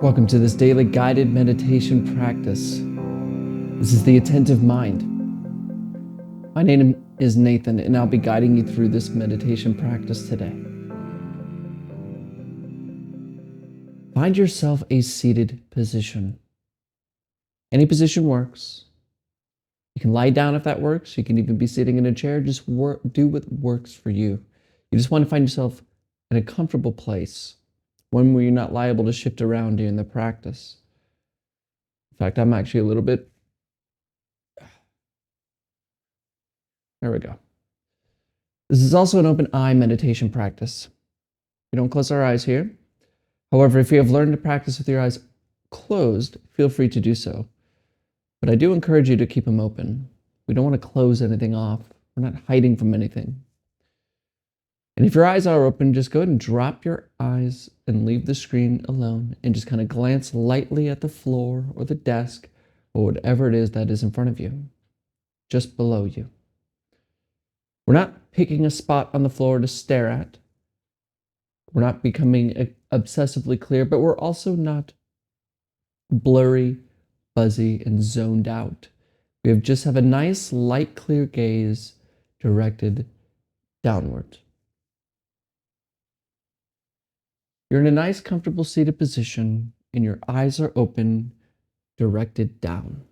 Welcome to this daily guided meditation practice. This is the Attentive Mind. My name is Nathan, and I'll be guiding you through this meditation practice today. Find yourself a seated position. Any position works. You can lie down if that works. You can even be sitting in a chair. Just do what works for you. You just want to find yourself in a comfortable place, one where you're not liable to shift around during the practice. In fact, I'm actually a little bit... There we go. This is also an open eye meditation practice. We don't close our eyes here. However, if you have learned to practice with your eyes closed, feel free to do so. But I do encourage you to keep them open. We don't want to close anything off. We're not hiding from anything. And if your eyes are open, just go ahead and drop your eyes and leave the screen alone and just kind of glance lightly at the floor or the desk or whatever it is that is in front of you, just below you. We're not picking a spot on the floor to stare at. We're not becoming obsessively clear, but we're also not blurry, fuzzy, and zoned out. We just have a nice, light, clear gaze directed downward. You're in a nice, comfortable seated position, and your eyes are open, directed down.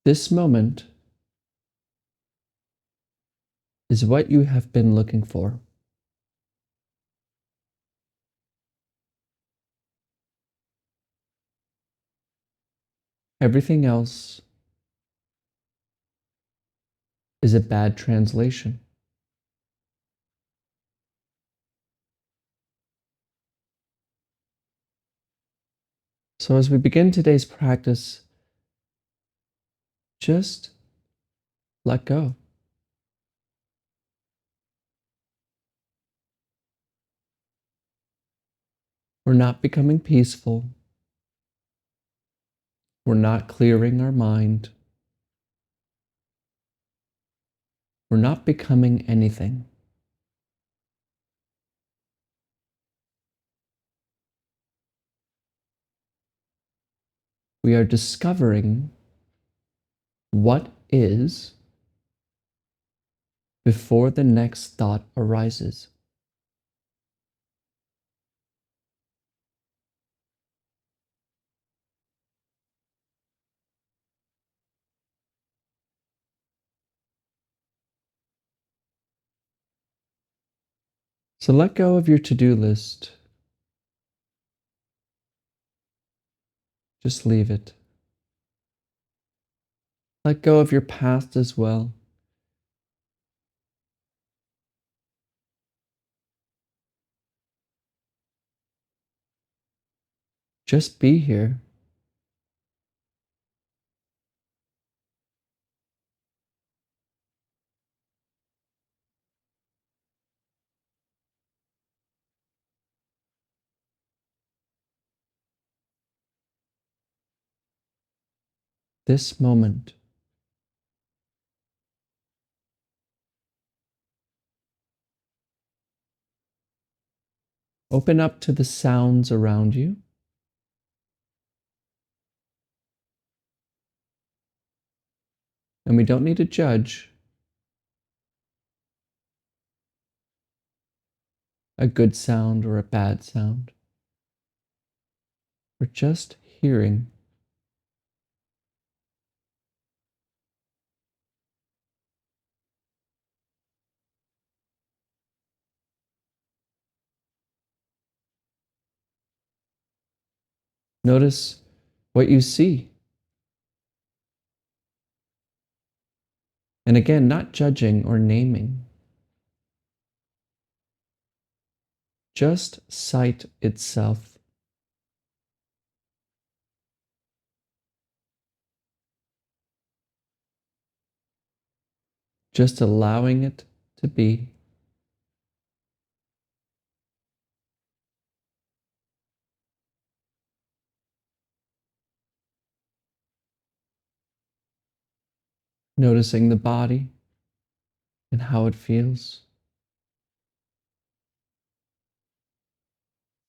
This moment is what you have been looking for. Everything else is a bad translation. So as we begin today's practice, just let go. We're not becoming peaceful. We're not clearing our mind. We're not becoming anything. We are discovering what is before the next thought arises. So let go of your to-do list. Just leave it. Let go of your past as well. Just be here. This moment. Open up to the sounds around you. And we don't need to judge. a good sound or a bad sound, or just hearing. Notice what you see. And again, not judging or naming, just sight itself. Just allowing it to be. Noticing the body and how it feels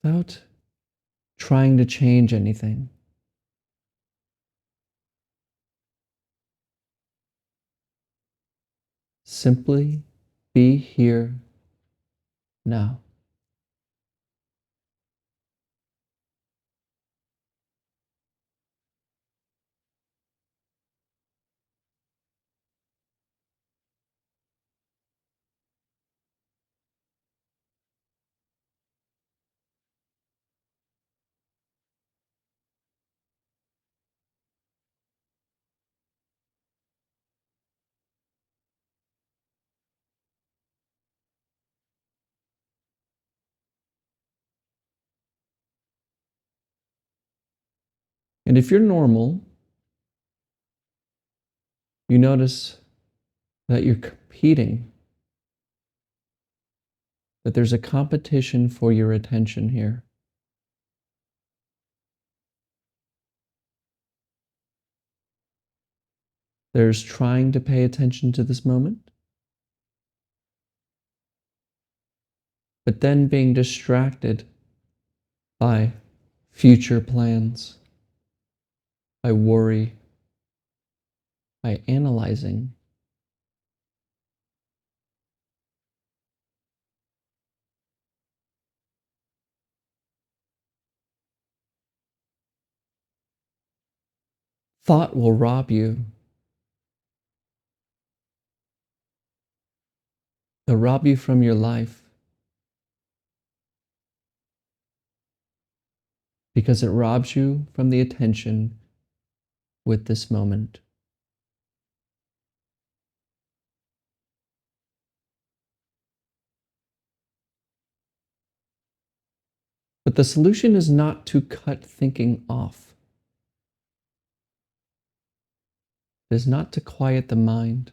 without trying to change anything. Simply be here now. And if you're normal, you notice that you're competing, that there's a competition for your attention here. There's trying to pay attention to this moment, but then being distracted by future plans, by worry, by analyzing. Thought will rob you. It'll rob you from your life because it robs you from the attention with this moment. But the solution is not to cut thinking off. It is not to quiet the mind.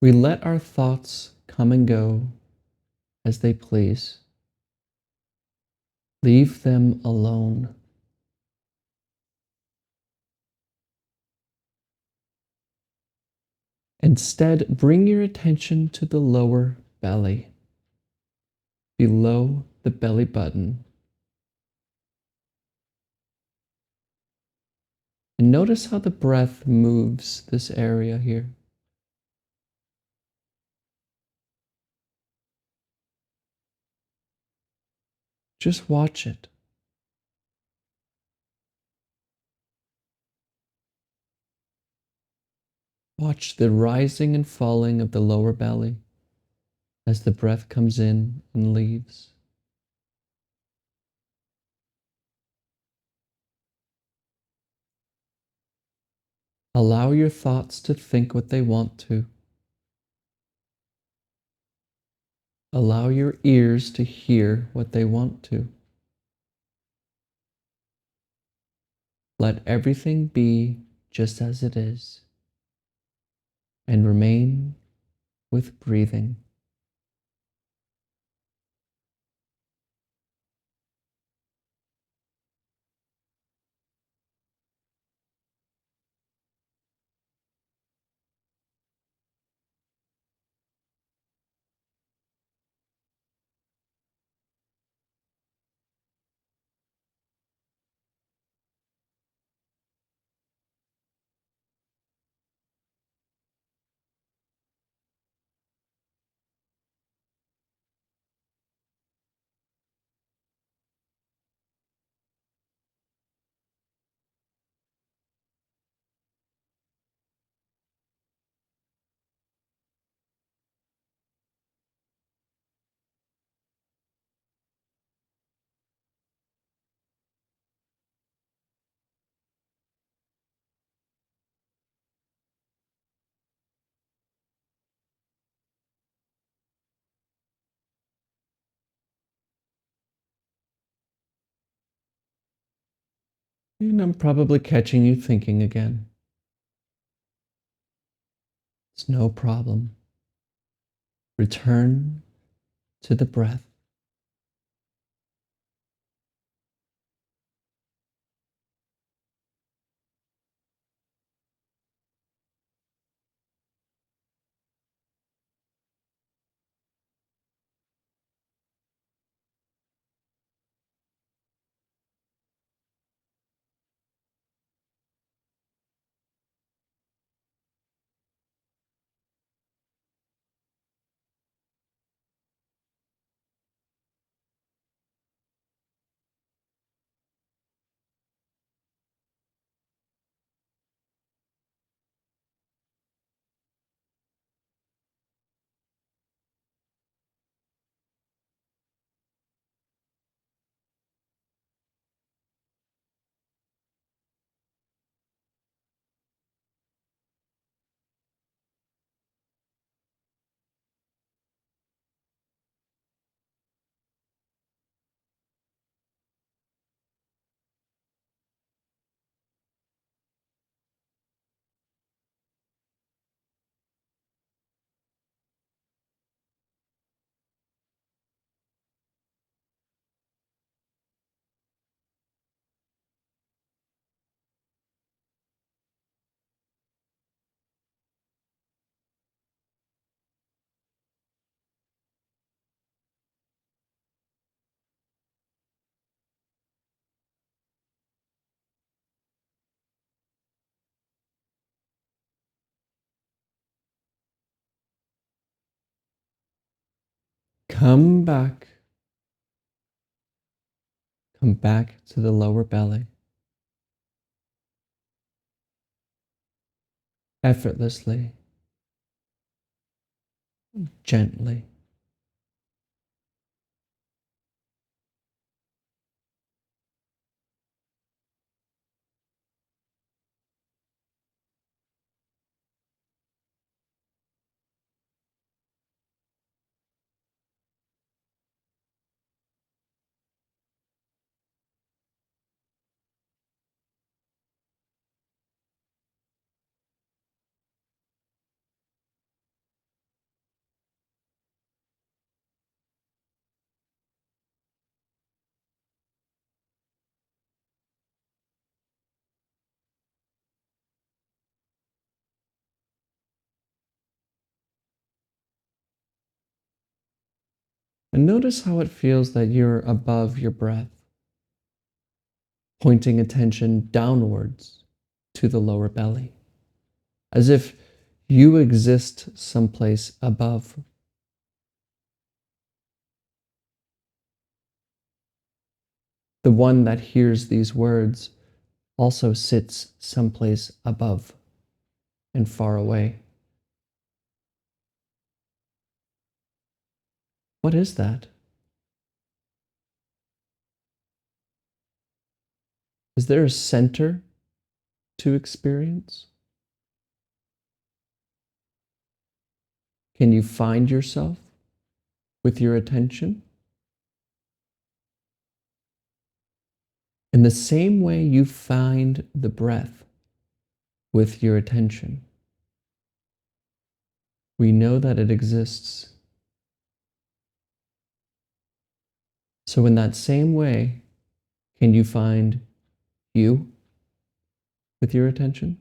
We let our thoughts come and go as they please. Leave them alone. Instead, bring your attention to the lower belly, below the belly button. And notice how the breath moves this area here. Just watch it. Watch the rising and falling of the lower belly as the breath comes in and leaves. Allow your thoughts to think what they want to. Allow your ears to hear what they want to. Let everything be just as it is, and remain with breathing. And I'm probably catching you thinking again. It's no problem. Return to the breath. Come back. Come back to the lower belly. Effortlessly, gently. And notice how it feels that you're above your breath, pointing attention downwards to the lower belly, as if you exist someplace above. The one that hears these words also sits someplace above and far away. What is that? Is there a center to experience? Can you find yourself with your attention? In the same way you find the breath with your attention, we know that it exists. So in that same way, can you find you with your attention?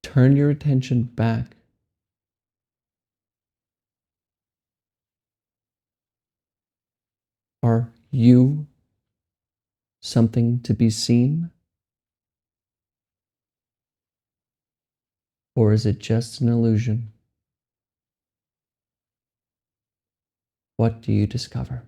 Turn your attention back. Are you something to be seen? Or is it just an illusion? What do you discover?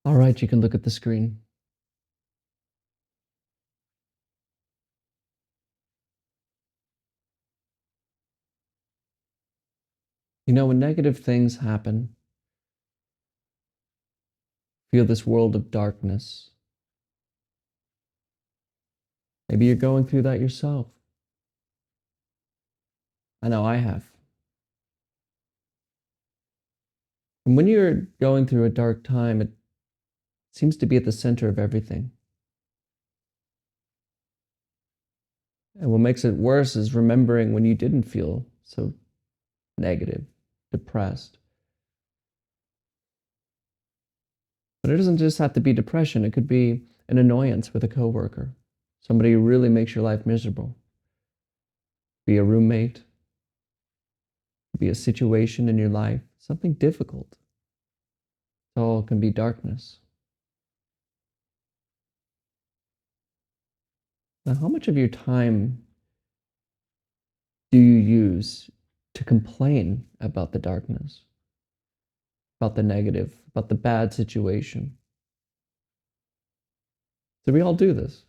All right, you can look at the screen. You know, when negative things happen, feel this world of darkness. Maybe you're going through that yourself. I know I have. And when you're going through a dark time, it seems to be at the center of everything. And what makes it worse is remembering when you didn't feel so negative, depressed. But it doesn't just have to be depression. It could be an annoyance with a coworker, somebody who really makes your life miserable. Be a roommate, be a situation in your life, something difficult. It all can be darkness. Now, how much of your time do you use to complain about the darkness, about the negative, about the bad situation? Do we all do this?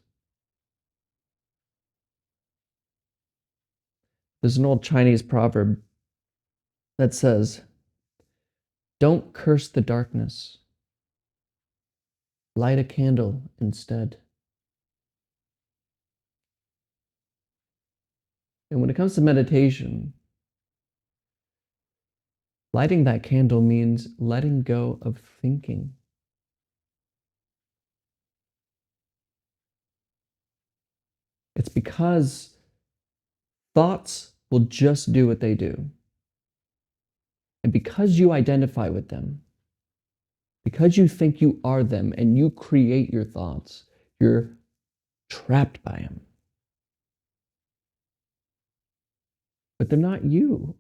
There's an old Chinese proverb that says, "Don't curse the darkness, light a candle instead." And when it comes to meditation, lighting that candle means letting go of thinking. It's because thoughts will just do what they do. And because you identify with them, because you think you are them and you create your thoughts, you're trapped by them. But they're not you.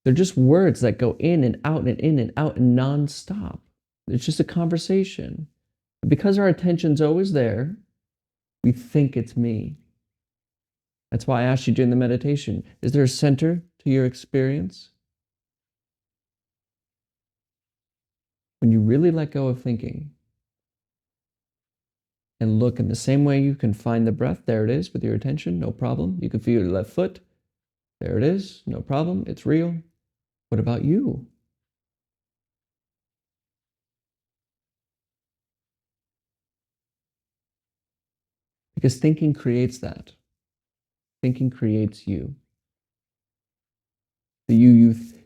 They're just words that go in and out and in and out and nonstop. It's just a conversation. Because our attention's always there, we think it's me. That's why I asked you during the meditation, is there a center to your experience? When you really let go of thinking and look in the same way you can find the breath, there it is with your attention, no problem. You can feel your left foot, there it is, no problem, it's real. What about you? Because thinking creates that. Thinking creates you. The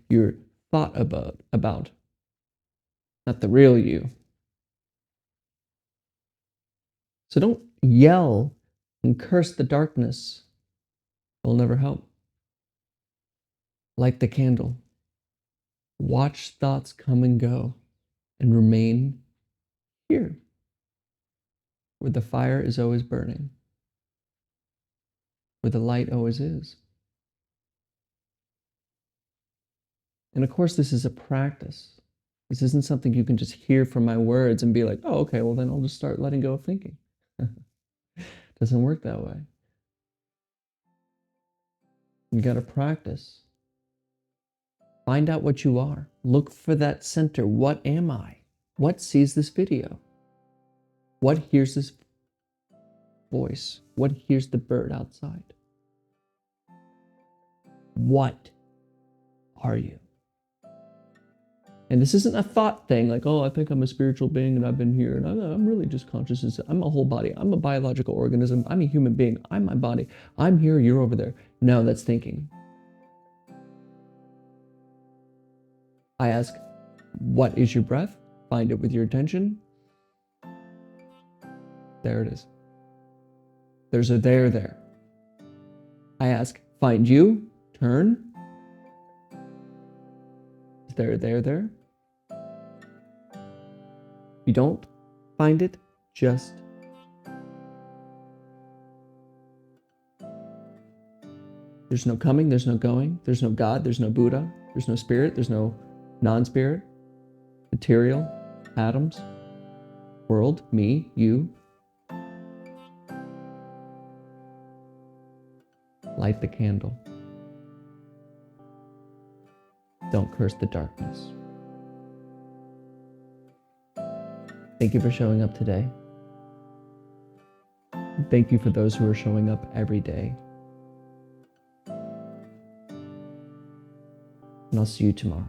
you're thought about, not the real you. So don't yell and curse the darkness. It'll never help. Light the candle. Watch thoughts come and go and remain here, where the fire is always burning, where the light always is. And of course, this is a practice. This isn't something you can just hear from my words and be like, oh, okay, well, then I'll just start letting go of thinking. Doesn't work that way. You got to practice. Find out what you are. Look for that center. What am I? What sees this video? What hears this voice? What hears the bird outside? What are you? And this isn't a thought thing like, oh, I think I'm a spiritual being and I've been here and I'm really just conscious. I'm a whole body. I'm a biological organism. I'm a human being. I'm my body. I'm here. You're over there. No, that's thinking. I ask, what is your breath? Find it with your attention. There it is. There's a there. I ask, find you, turn. Is there a there? You don't find it, just there's no coming, there's no going, there's no God, there's no Buddha, there's no spirit, there's no non-spirit, material, atoms, world, me, you. Light the candle. Don't curse the darkness. Thank you for showing up today. Thank you for those who are showing up every day. And I'll see you tomorrow.